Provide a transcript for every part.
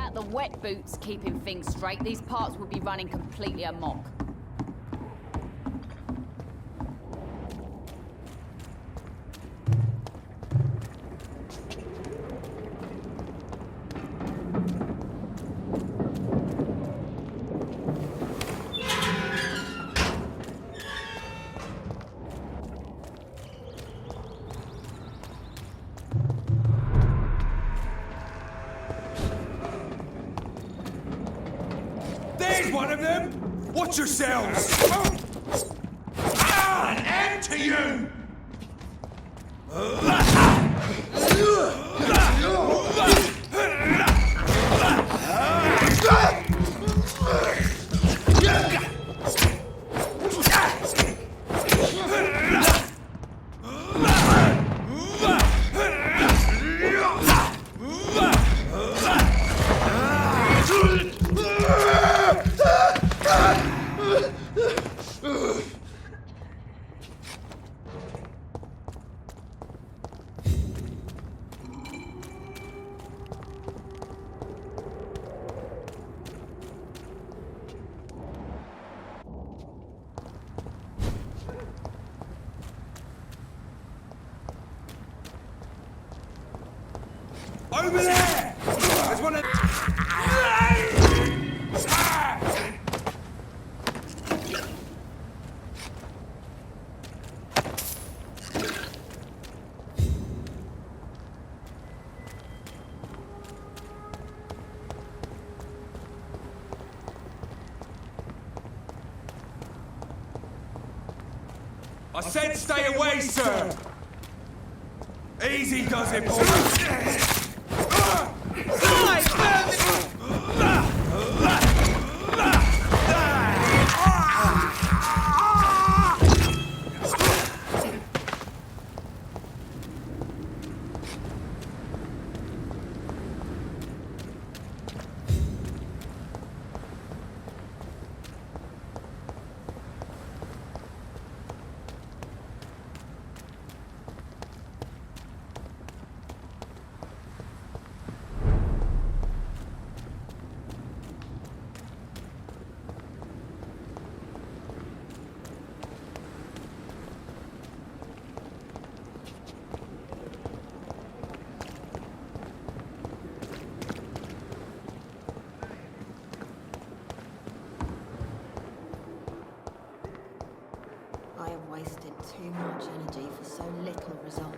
Without the wet boots keeping things straight, these parts would be running completely amok. One of them? Watch yourselves! An end to you! Over there! There's one of... I said stay away, sir! Easy does it, boys! I have wasted too much energy for so little result.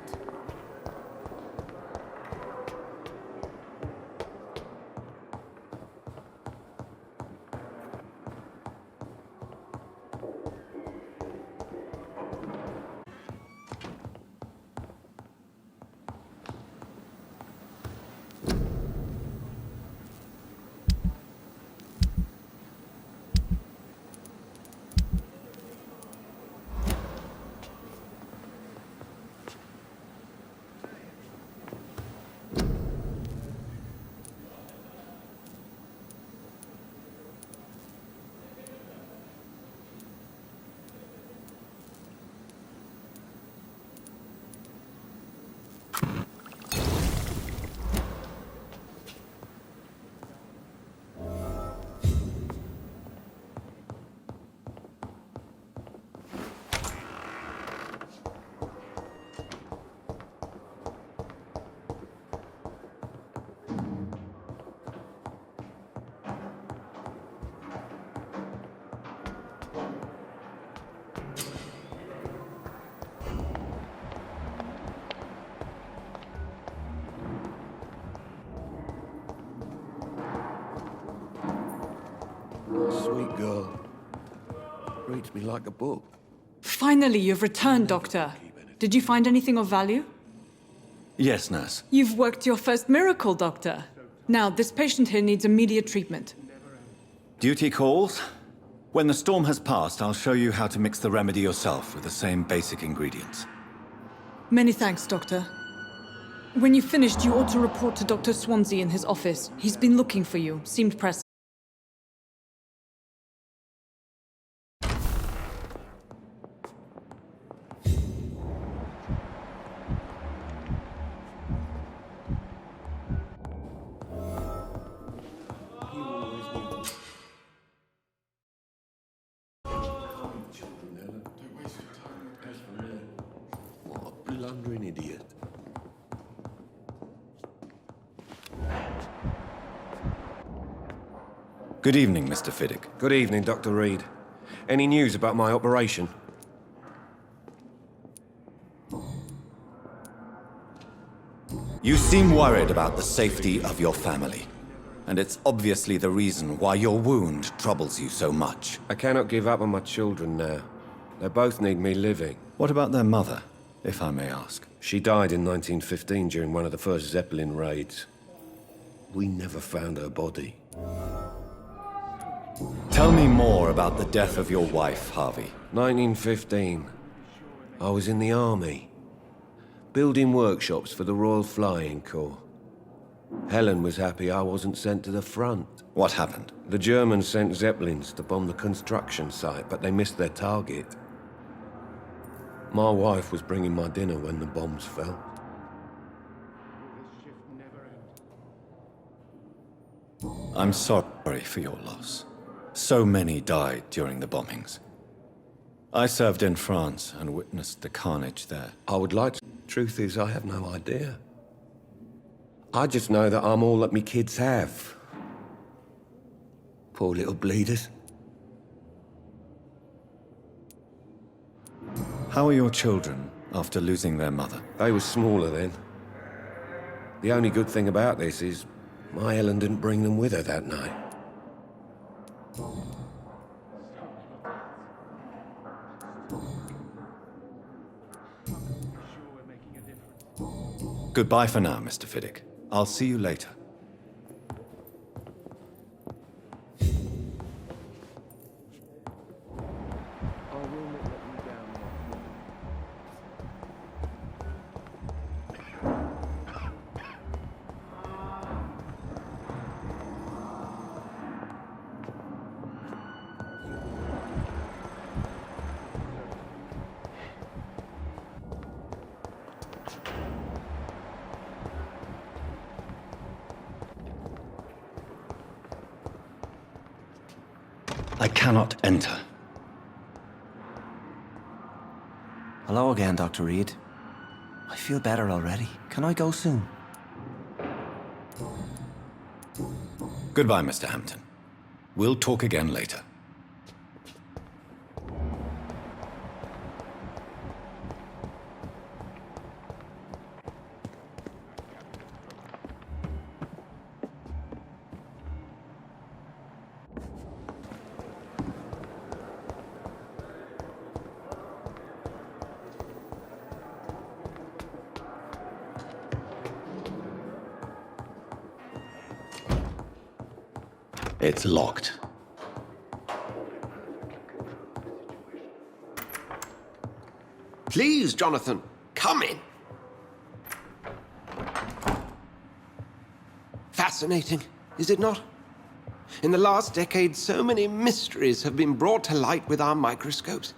Sweet girl. Reads me like a book. Finally, you've returned, Doctor. Did you find anything of value? Yes, nurse. You've worked your first miracle, Doctor. Now, this patient here needs immediate treatment. Duty calls. When the storm has passed, I'll show you how to mix the remedy yourself with the same basic ingredients. Many thanks, Doctor. When you've finished, you ought to report to Dr. Swansea in his office. He's been looking for you. Seemed pressed. blundering idiot. Good evening, Mr. Fiddick. Good evening, Dr. Reed. Any news about my operation? You seem worried about the safety of your family. And it's obviously the reason why your wound troubles you so much. I cannot give up on my children now. They both need me living. What about their mother, if I may ask? She died in 1915 during one of the first Zeppelin raids. We never found her body. Tell me more about the death of your wife, Harvey. 1915. I was in the army, building workshops for the Royal Flying Corps. Helen was happy I wasn't sent to the front. What happened? The Germans sent Zeppelins to bomb the construction site, but they missed their target. My wife was bringing my dinner when the bombs fell. I'm sorry for your loss. So many died during the bombings. I served in France and witnessed the carnage there. I would like to. Truth is, I have no idea. I just know that I'm all that me kids have. Poor little bleeders. How are your children after losing their mother? They were smaller then. The only good thing about this is my Helen didn't bring them with her that night. Goodbye for now, Mr. Fiddick. I'll see you later. I cannot enter. Hello again, Dr. Reed. I feel better already. Can I go soon? Goodbye, Mr. Hampton. We'll talk again later. It's locked. Please, Jonathan, come in. Fascinating, is it not? In the last decade, so many mysteries have been brought to light with our microscopes.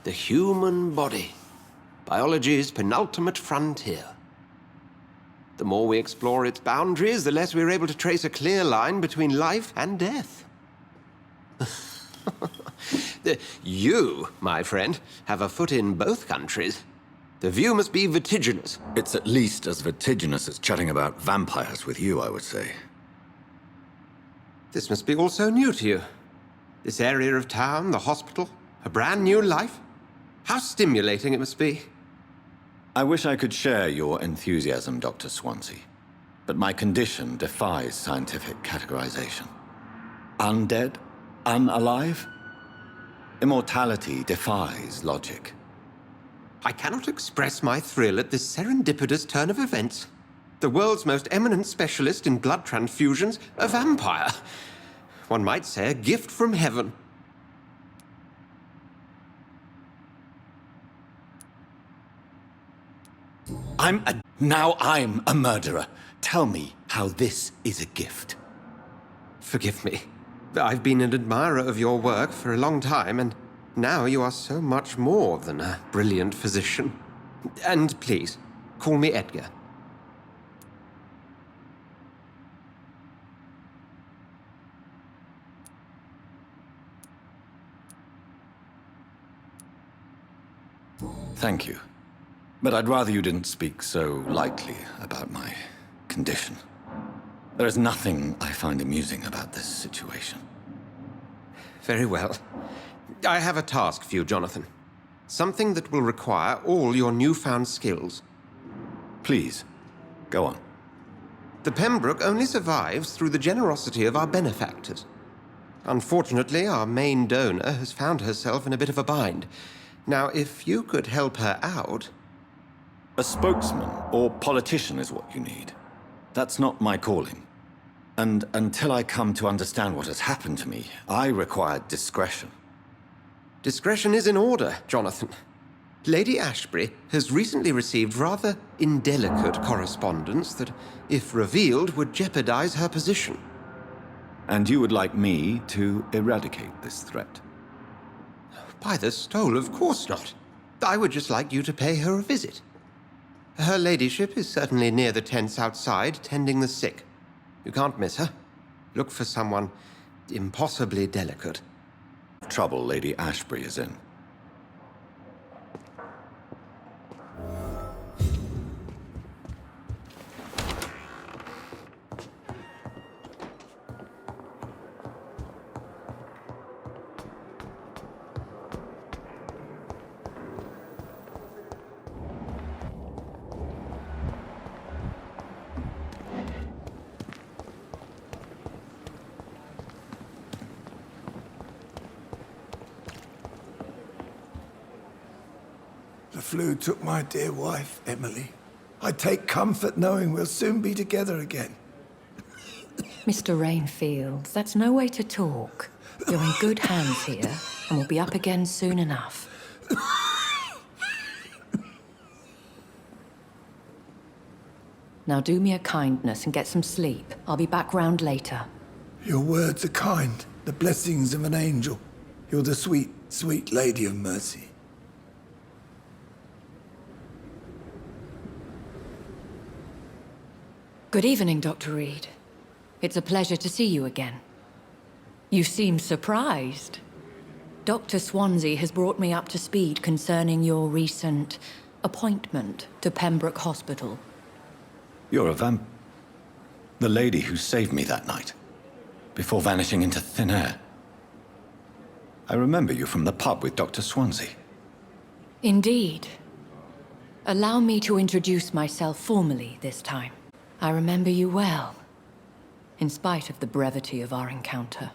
The human body, biology's penultimate frontier. The more we explore its boundaries, the less we're able to trace a clear line between life and death. You, my friend, have a foot in both countries. The view must be vertiginous. It's at least as vertiginous as chatting about vampires with you, I would say. This must be all so new to you. This area of town, the hospital, a brand new life. How stimulating it must be. I wish I could share your enthusiasm, Dr. Swansea, but my condition defies scientific categorization. Undead? Unalive? Immortality defies logic. I cannot express my thrill at this serendipitous turn of events. The world's most eminent specialist in blood transfusions, a vampire. One might say a gift from heaven. Now I'm a murderer. Tell me how this is a gift. Forgive me. I've been an admirer of your work for a long time, and now you are so much more than a brilliant physician. And please, call me Edgar. Thank you. But I'd rather you didn't speak so lightly about my condition. There is nothing I find amusing about this situation. Very well. I have a task for you, Jonathan. Something that will require all your newfound skills. Please, go on. The Pembroke only survives through the generosity of our benefactors. Unfortunately, our main donor has found herself in a bit of a bind. Now, if you could help her out... A spokesman or politician is what you need. That's not my calling. And until I come to understand what has happened to me, I require discretion. Discretion is in order, Jonathan. Lady Ashbury has recently received rather indelicate correspondence that, if revealed, would jeopardize her position. And you would like me to eradicate this threat? By the stole, of course not. I would just like you to pay her a visit. Her ladyship is certainly near the tents outside, tending the sick. You can't miss her. Look for someone impossibly delicate. Trouble Lady Ashbury is in. The flu took my dear wife, Emily. I take comfort knowing we'll soon be together again. Mr. Rainfield, that's no way to talk. You're in good hands here, and we'll be up again soon enough. Now do me a kindness and get some sleep. I'll be back round later. Your words are kind, the blessings of an angel. You're the sweet, sweet Lady of Mercy. Good evening, Dr. Reed. It's a pleasure to see you again. You seem surprised. Dr. Swansea has brought me up to speed concerning your recent appointment to Pembroke Hospital. You're a the lady who saved me that night, before vanishing into thin air. I remember you from the pub with Dr. Swansea. Indeed. Allow me to introduce myself formally this time. I remember you well, in spite of the brevity of our encounter.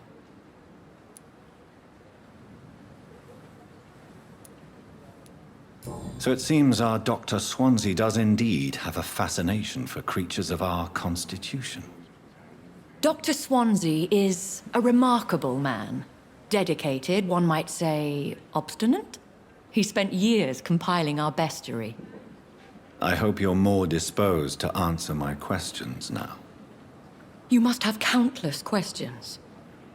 So it seems our Dr. Swansea does indeed have a fascination for creatures of our constitution. Dr. Swansea is a remarkable man. Dedicated, one might say, obstinate? He spent years compiling our bestiary. I hope you're more disposed to answer my questions now. You must have countless questions,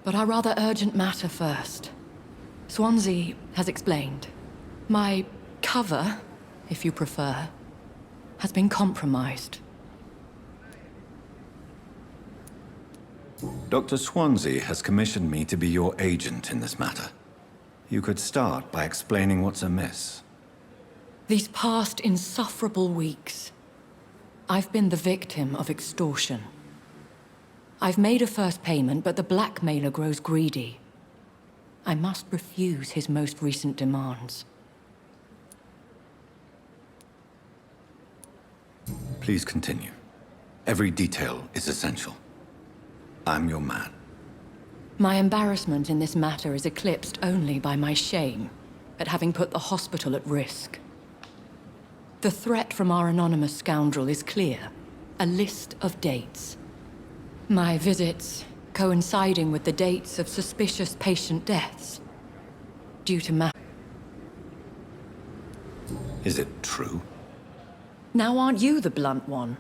but our rather urgent matter first. Swansea has explained. My cover, if you prefer, has been compromised. Dr. Swansea has commissioned me to be your agent in this matter. You could start by explaining what's amiss. These past insufferable weeks, I've been the victim of extortion. I've made a first payment, but the blackmailer grows greedy. I must refuse his most recent demands. Please continue. Every detail is essential. I'm your man. My embarrassment in this matter is eclipsed only by my shame at having put the hospital at risk. The threat from our anonymous scoundrel is clear. A list of dates. My visits coinciding with the dates of suspicious patient deaths. Due to Is it true? Now aren't you the blunt one?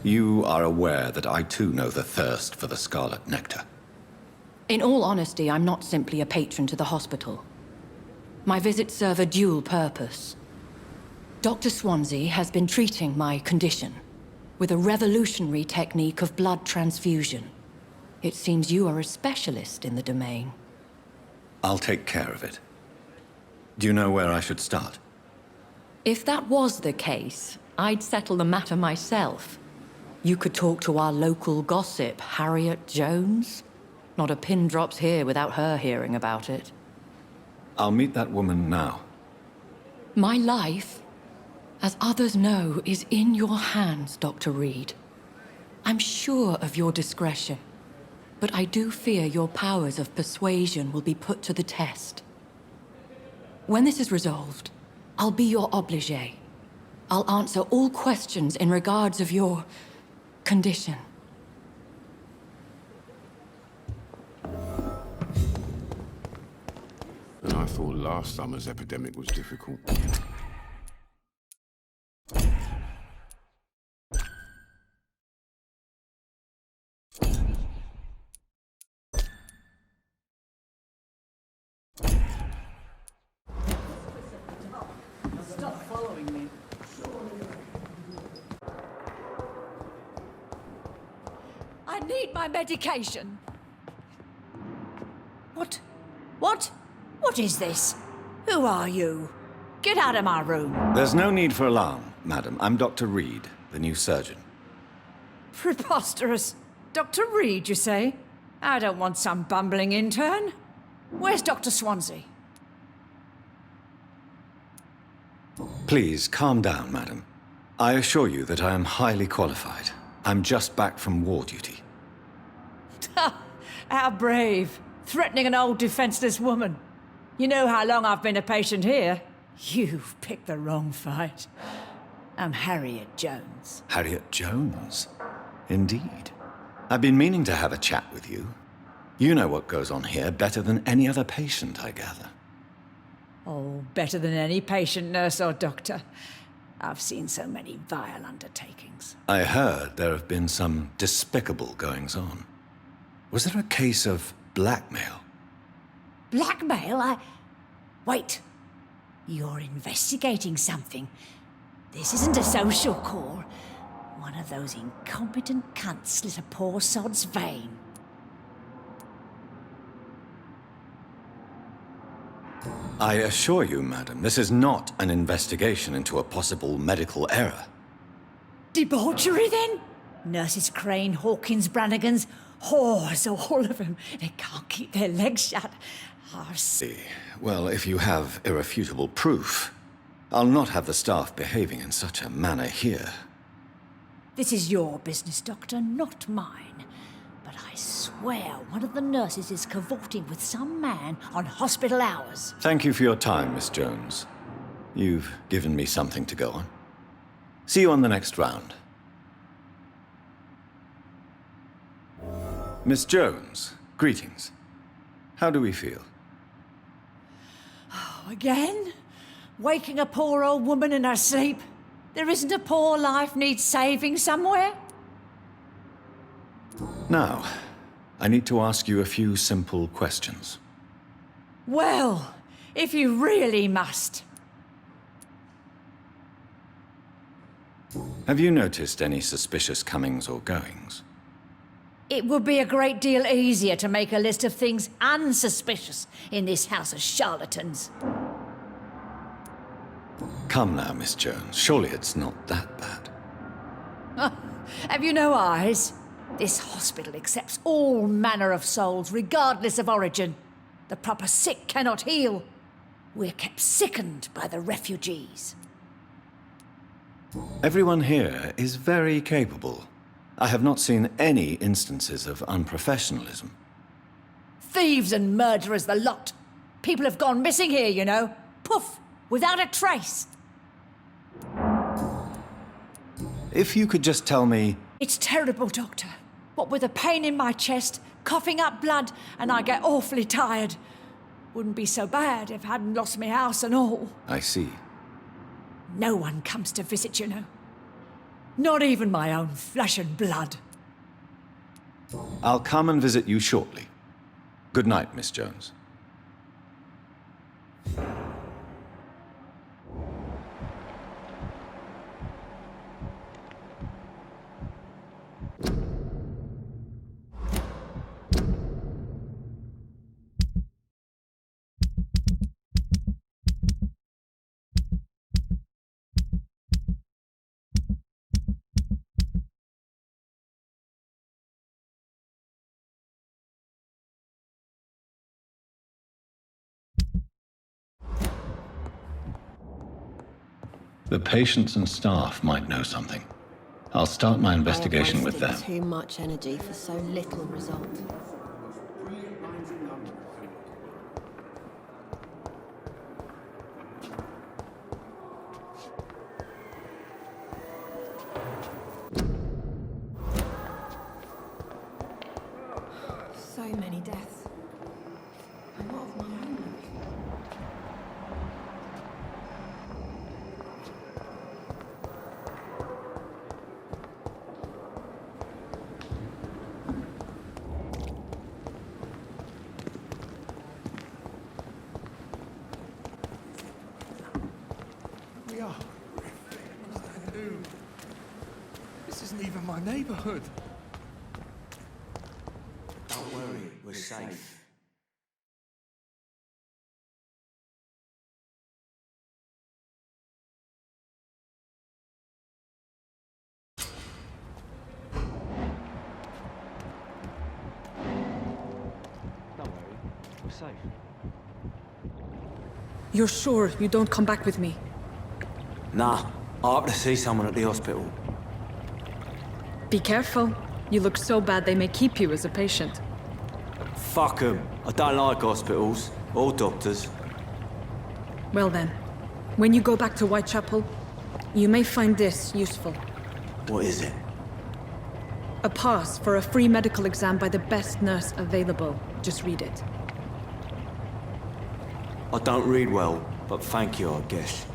You are aware that I too know the thirst for the scarlet nectar. In all honesty, I'm not simply a patron to the hospital. My visits serve a dual purpose. Dr. Swansea has been treating my condition with a revolutionary technique of blood transfusion. It seems you are a specialist in the domain. I'll take care of it. Do you know where I should start? If that was the case, I'd settle the matter myself. You could talk to our local gossip, Harriet Jones. Not a pin drops here without her hearing about it. I'll meet that woman now. My life, as others know, is in your hands, Dr. Reed. I'm sure of your discretion, but I do fear your powers of persuasion will be put to the test. When this is resolved, I'll be your obligé. I'll answer all questions in regards of your condition. And I thought last summer's epidemic was difficult. Stop following me. I need my medication. What? What? What is this? Who are you? Get out of my room. There's no need for alarm, madam. I'm Dr. Reed, the new surgeon. Preposterous. Dr. Reed, you say? I don't want some bumbling intern. Where's Dr. Swansea? Please, calm down, madam. I assure you that I am highly qualified. I'm just back from war duty. How brave. Threatening an old defenseless woman. You know how long I've been a patient here? You've picked the wrong fight. I'm Harriet Jones. Harriet Jones? Indeed. I've been meaning to have a chat with you. You know what goes on here better than any other patient, I gather. Oh, better than any patient, nurse or doctor. I've seen so many vile undertakings. I heard there have been some despicable goings-on. Was there a case of blackmail? Blackmail? Wait. You're investigating something. This isn't a social call. One of those incompetent cunts slit a poor sod's vein. I assure you, madam, this is not an investigation into a possible medical error. Debauchery, then? Nurses Crane, Hawkins, Brannigans, whores, all of them. They can't keep their legs shut. Well, if you have irrefutable proof, I'll not have the staff behaving in such a manner here. This is your business, Doctor, not mine. But I swear one of the nurses is cavorting with some man on hospital hours. Thank you for your time, Miss Jones. You've given me something to go on. See you on the next round. Miss Jones, greetings. How do we feel? Again? Waking a poor old woman in her sleep? There isn't a poor life needs saving somewhere? Now, I need to ask you a few simple questions. Well, if you really must. Have you noticed any suspicious comings or goings? It would be a great deal easier to make a list of things unsuspicious in this house of charlatans. Come now, Miss Jones. Surely it's not that bad. Have you no eyes? This hospital accepts all manner of souls, regardless of origin. The proper sick cannot heal. We're kept sickened by the refugees. Everyone here is very capable. I have not seen any instances of unprofessionalism. Thieves and murderers, the lot. People have gone missing here, you know. Poof, without a trace. If you could just tell me... It's terrible, Doctor. What with a pain in my chest, coughing up blood, and I get awfully tired. Wouldn't be so bad if I hadn't lost my house and all. I see. No one comes to visit, you know. Not even my own flesh and blood. I'll come and visit you shortly. Good night, Miss Jones. The patients and staff might know something. I'll start my investigation with them. Too much energy for so little result. So many deaths. And what of my own? We are. This isn't even my neighborhood. Don't worry, we're safe. Don't worry, we're safe. You're sure you don't come back with me? Nah, I have to see someone at the hospital. Be careful. You look so bad they may keep you as a patient. Fuck 'em. I don't like hospitals or doctors. Well then, when you go back to Whitechapel, you may find this useful. What is it? A pass for a free medical exam by the best nurse available. Just read it. I don't read well, but thank you, I guess.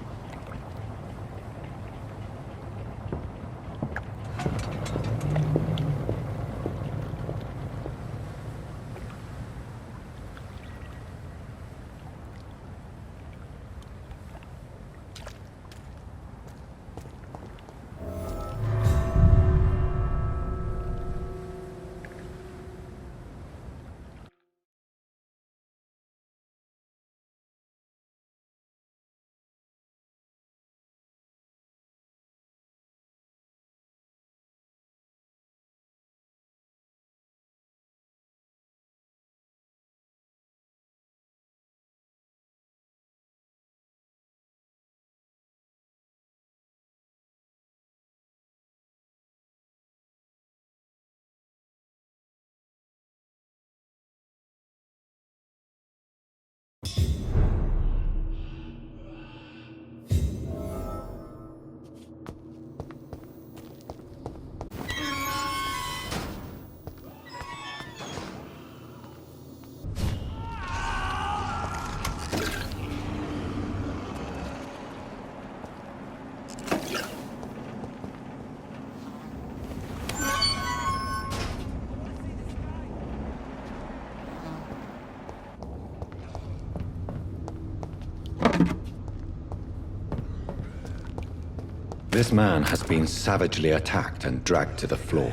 This man has been savagely attacked and dragged to the floor.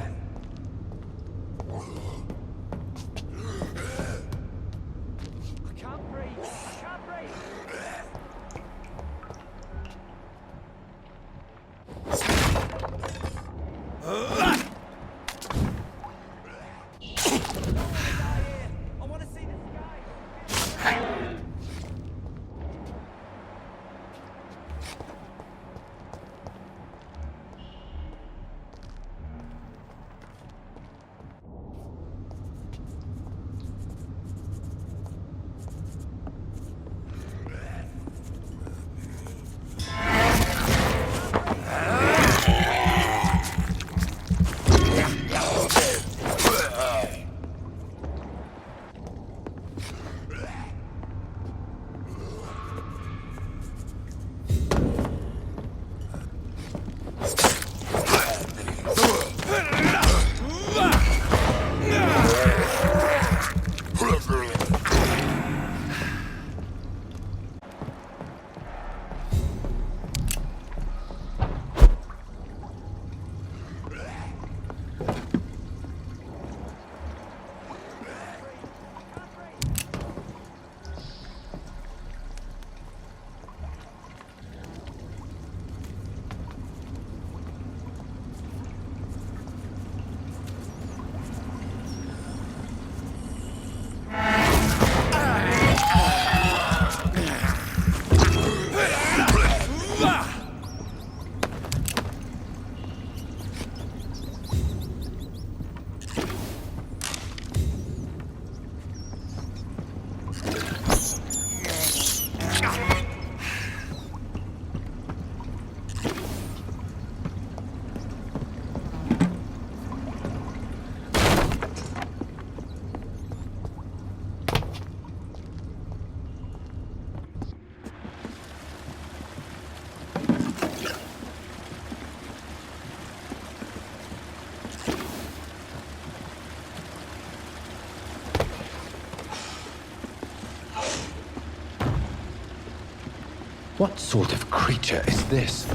What sort of creature is this?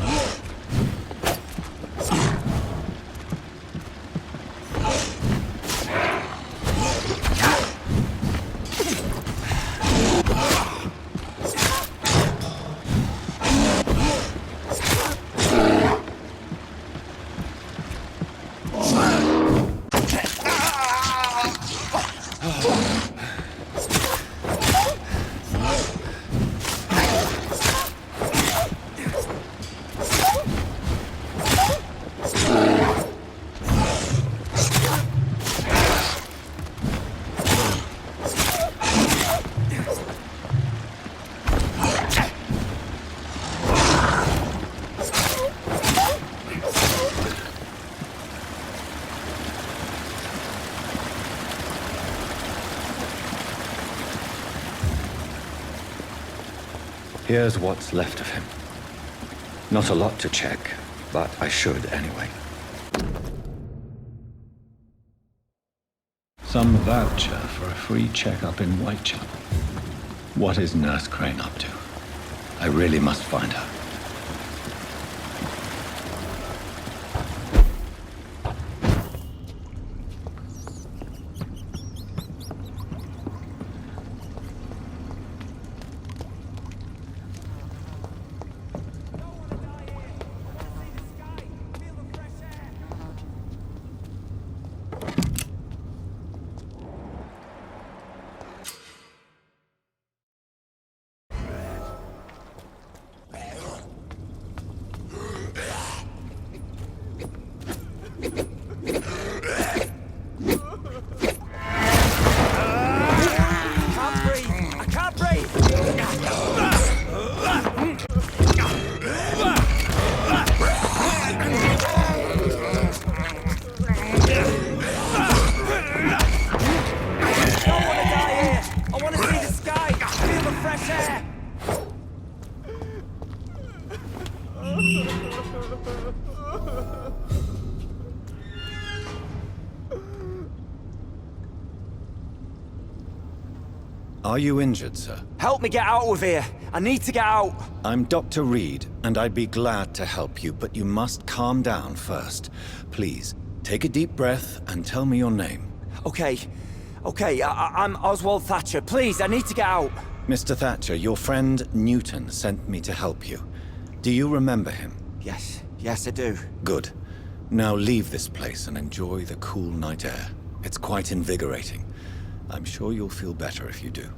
Here's what's left of him. Not a lot to check, but I should anyway. Some voucher for a free checkup in Whitechapel. What is Nurse Crane up to? I really must find her. Are you injured, sir? Help me get out of here! I need to get out! I'm Dr. Reed, and I'd be glad to help you, but you must calm down first. Please, take a deep breath and tell me your name. Okay, I'm Oswald Thatcher. Please, I need to get out! Mr. Thatcher, your friend Newton sent me to help you. Do you remember him? Yes, I do. Good. Now leave this place and enjoy the cool night air. It's quite invigorating. I'm sure you'll feel better if you do.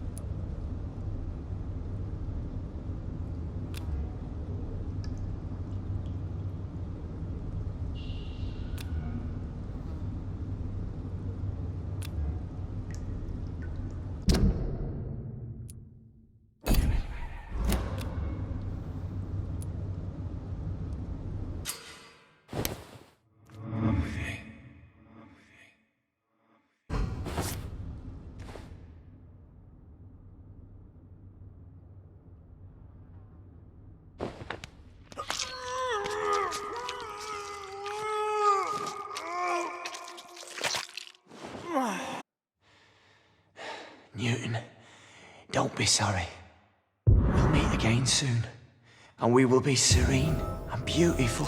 Newton, don't be sorry. We'll meet again soon, and we will be serene and beautiful.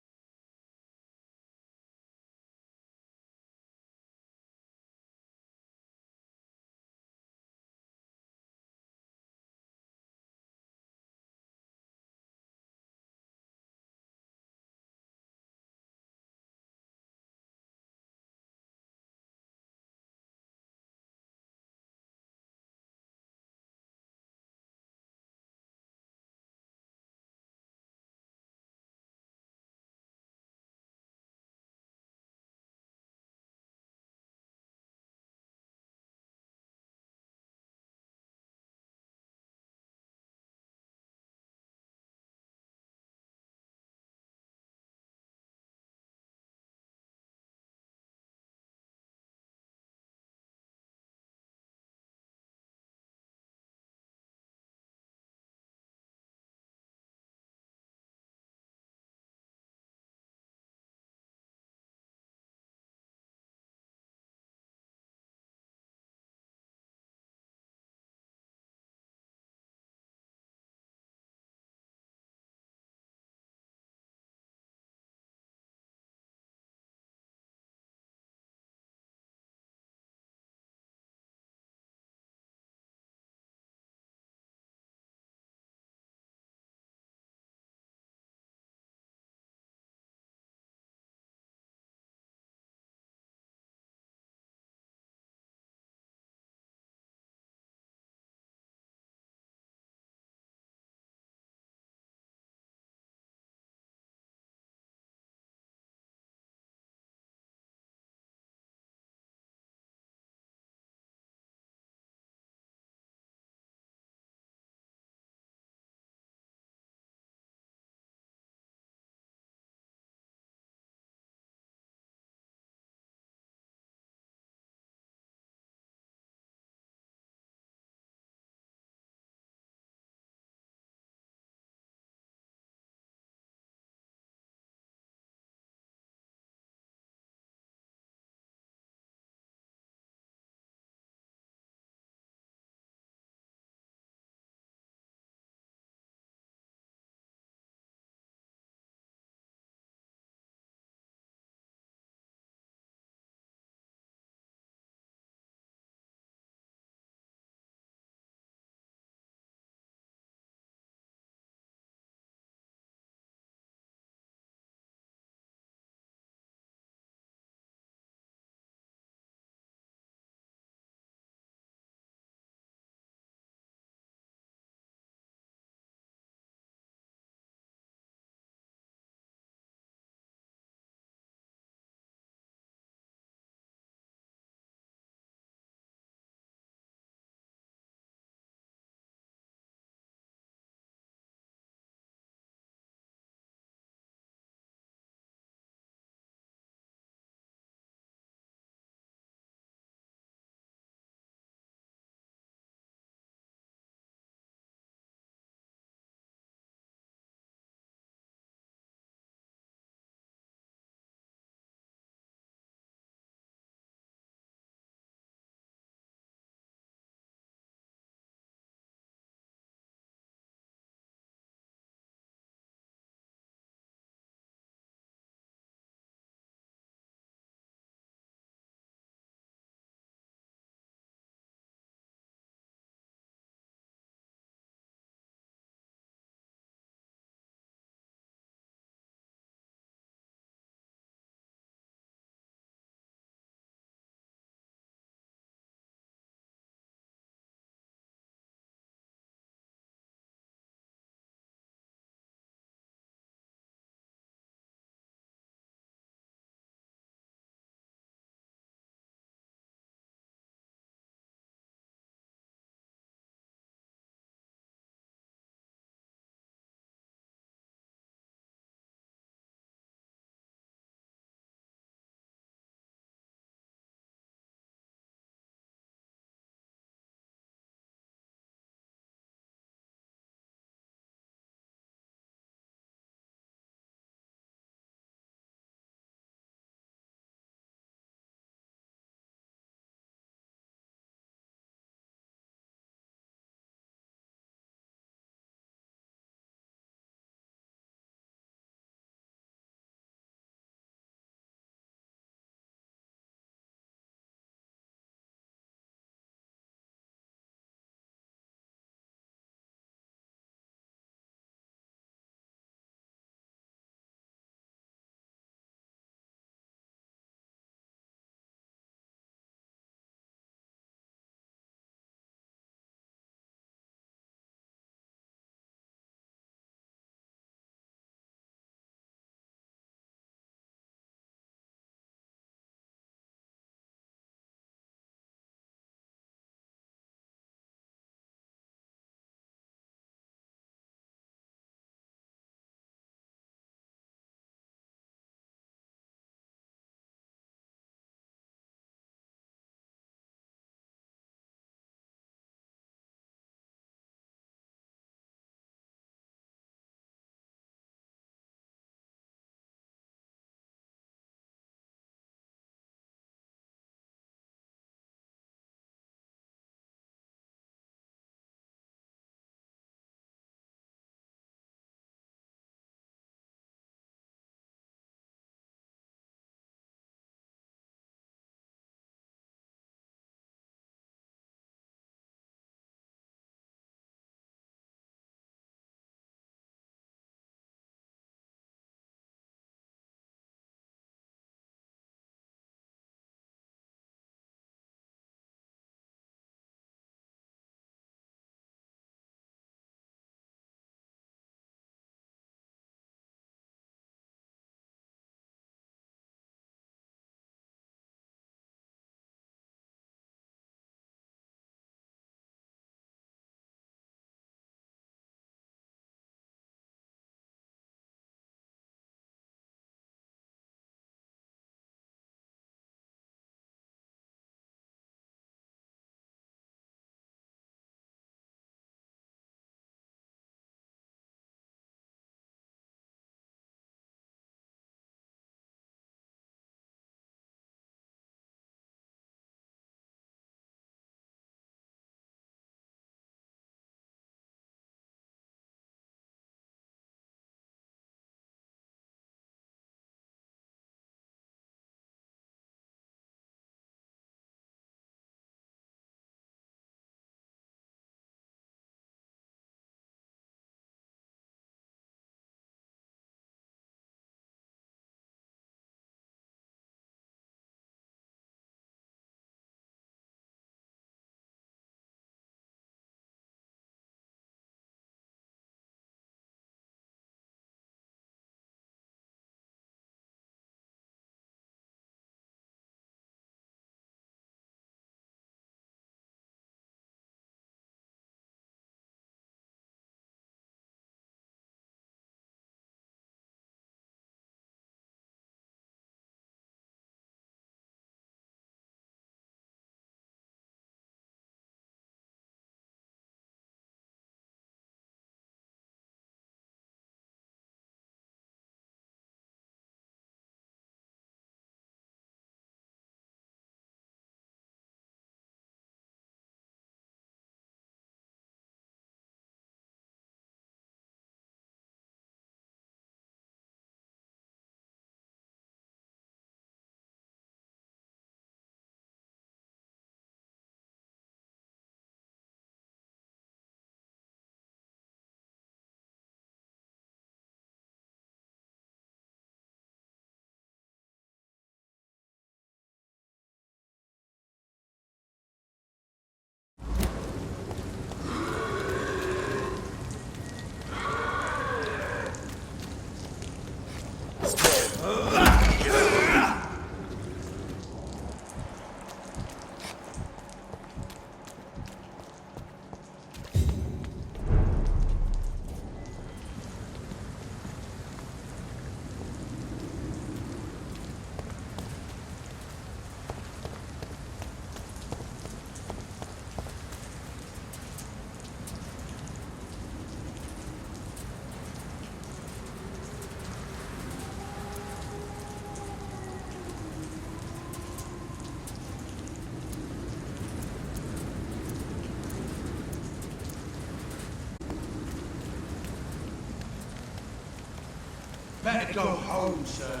Better go home, sir.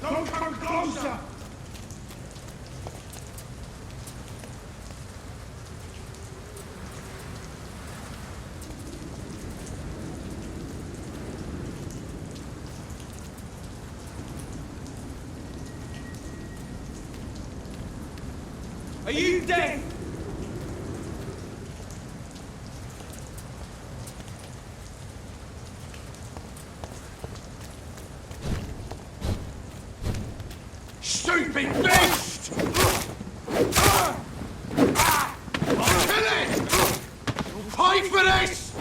Don't come closer! Are you dead? Stupid beast! I'll kill it! You'll pay for this!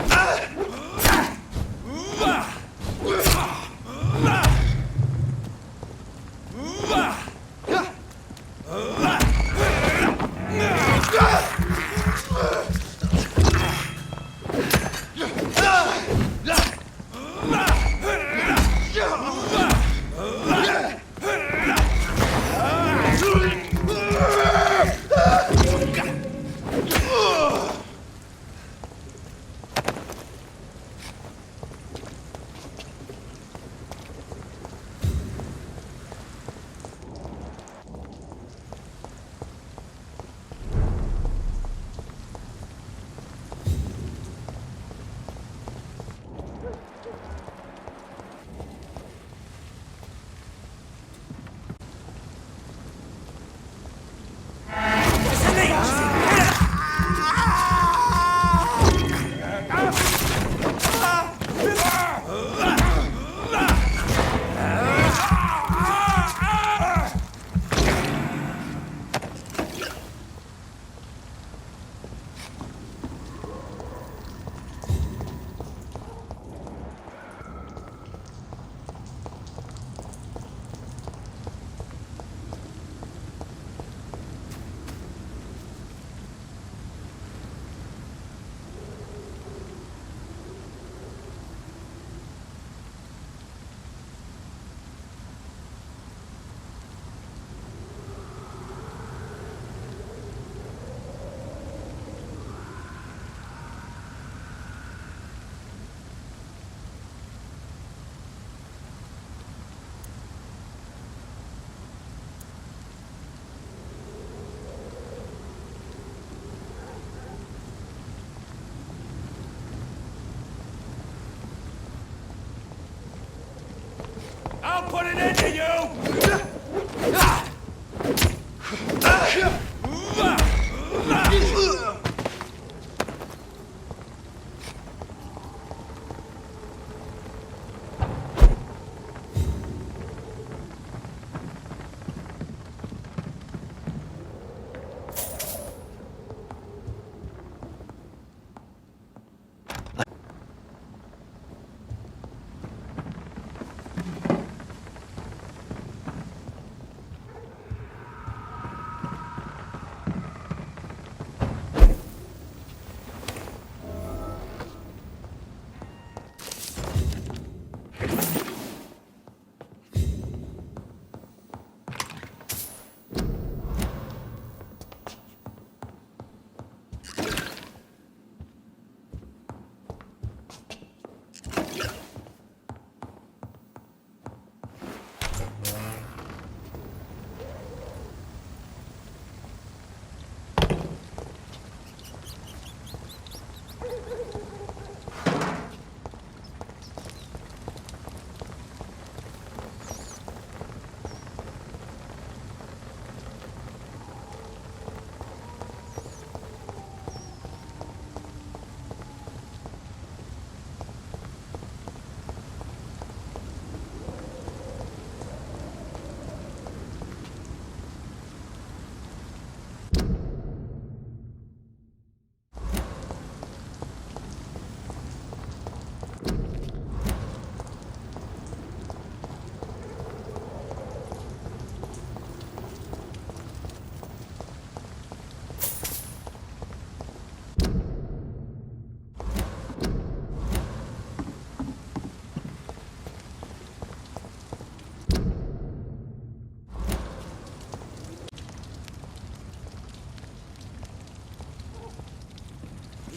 I'll put an end to you!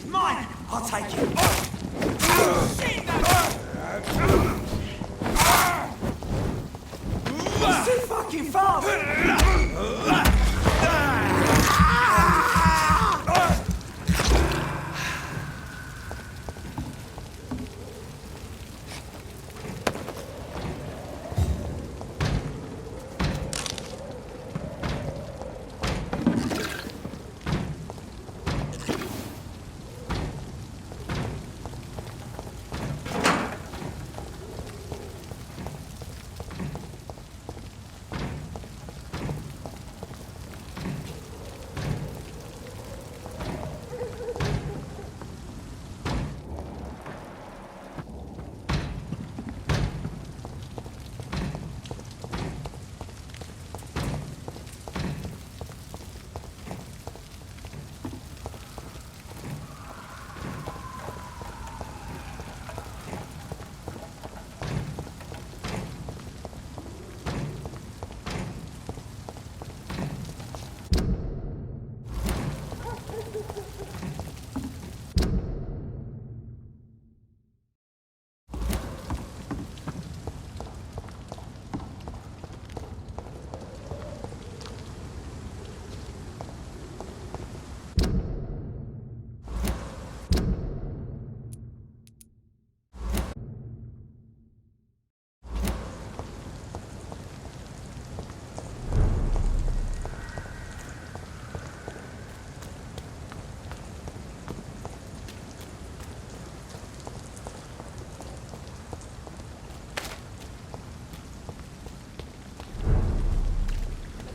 Mine! I'll take it. It's too fucking far!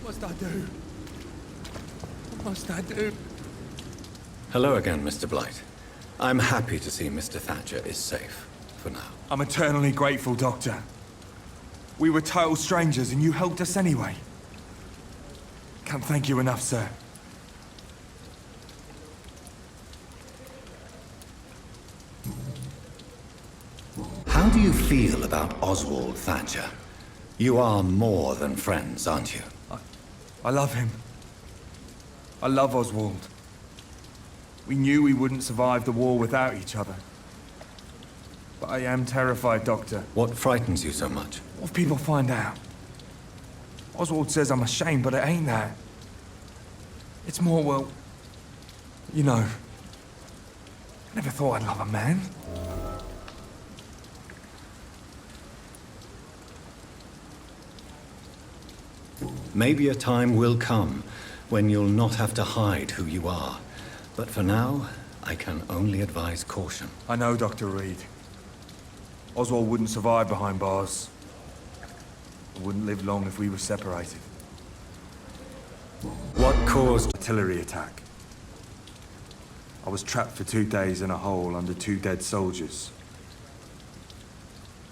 What must I do? What must I do? Hello again, Mr. Blight. I'm happy to see Mr. Thatcher is safe, for now. I'm eternally grateful, Doctor. We were total strangers and you helped us anyway. Can't thank you enough, sir. How do you feel about Oswald Thatcher? You are more than friends, aren't you? I love him. I love Oswald. We knew we wouldn't survive the war without each other. But I am terrified, Doctor. What frightens you so much? What if people find out? Oswald says I'm ashamed, but it ain't that. It's more, well, you know, I never thought I'd love a man. Maybe a time will come when you'll not have to hide who you are. But for now, I can only advise caution. I know, Dr. Reed. Oswald wouldn't survive behind bars. He wouldn't live long if we were separated. What caused artillery attack? I was trapped for 2 days in a hole under 2 dead soldiers.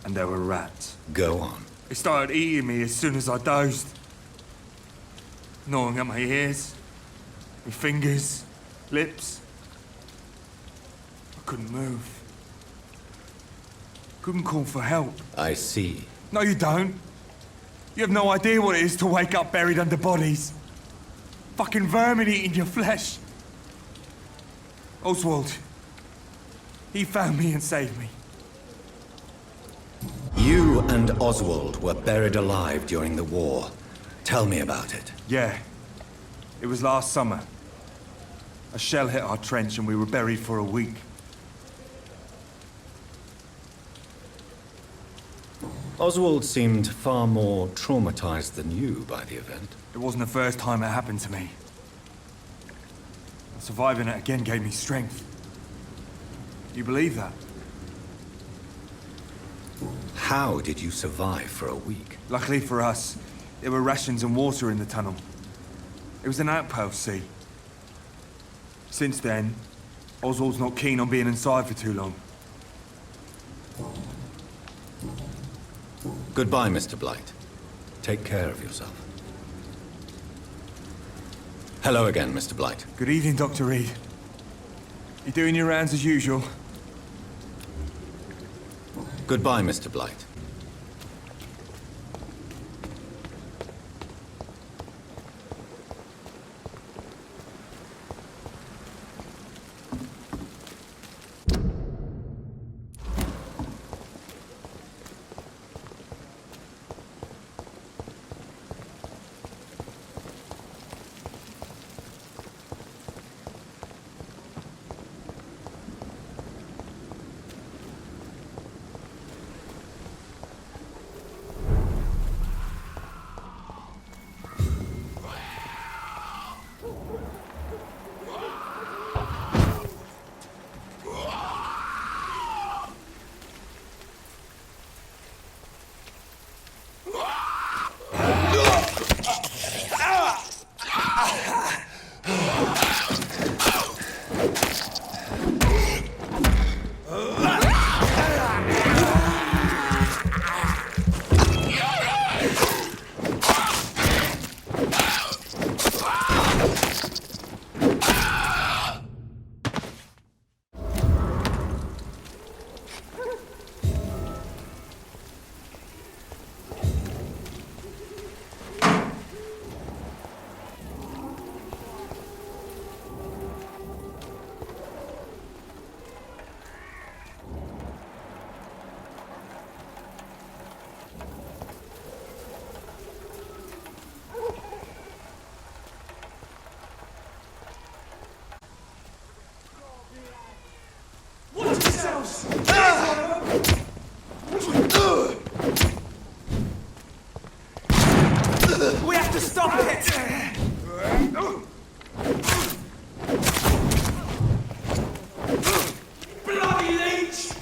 And there were rats. Go on. They started eating me as soon as I dozed. Gnawing at my ears, my fingers, lips. I couldn't move. Couldn't call for help. I see. No, you don't. You have no idea what it is to wake up buried under bodies. Fucking vermin eating your flesh. Oswald, he found me and saved me. You and Oswald were buried alive during the war. Tell me about it. Yeah. It was last summer. A shell hit our trench and we were buried for a week. Oswald seemed far more traumatized than you by the event. It wasn't the first time it happened to me. Surviving it again gave me strength. You believe that? How did you survive for a week? Luckily for us, there were rations and water in the tunnel. It was an outpost, see? Since then, Oswald's not keen on being inside for too long. Goodbye, Mr. Blight. Take care of yourself. Hello again, Mr. Blight. Good evening, Dr. Reed. You doing your rounds as usual? Goodbye, Mr. Blight. We have to stop it! Bloody leech!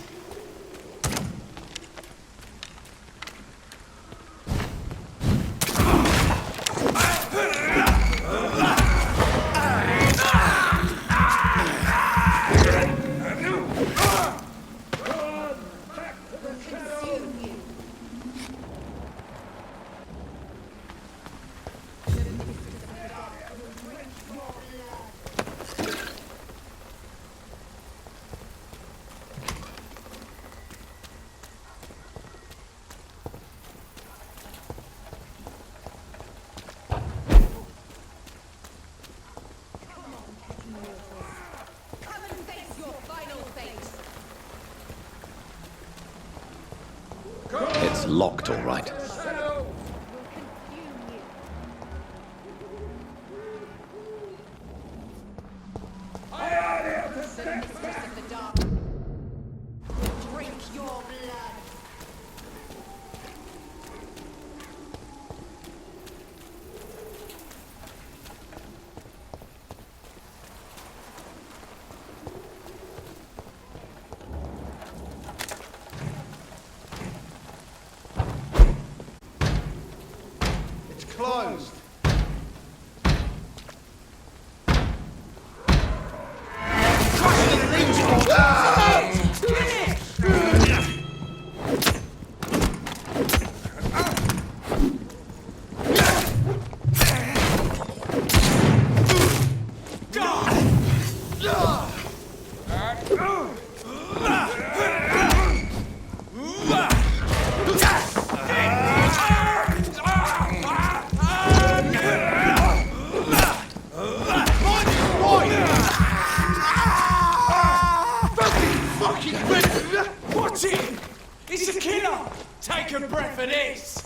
It's locked, all right. Closed. Watch it! It's a killer! Take a breath of this!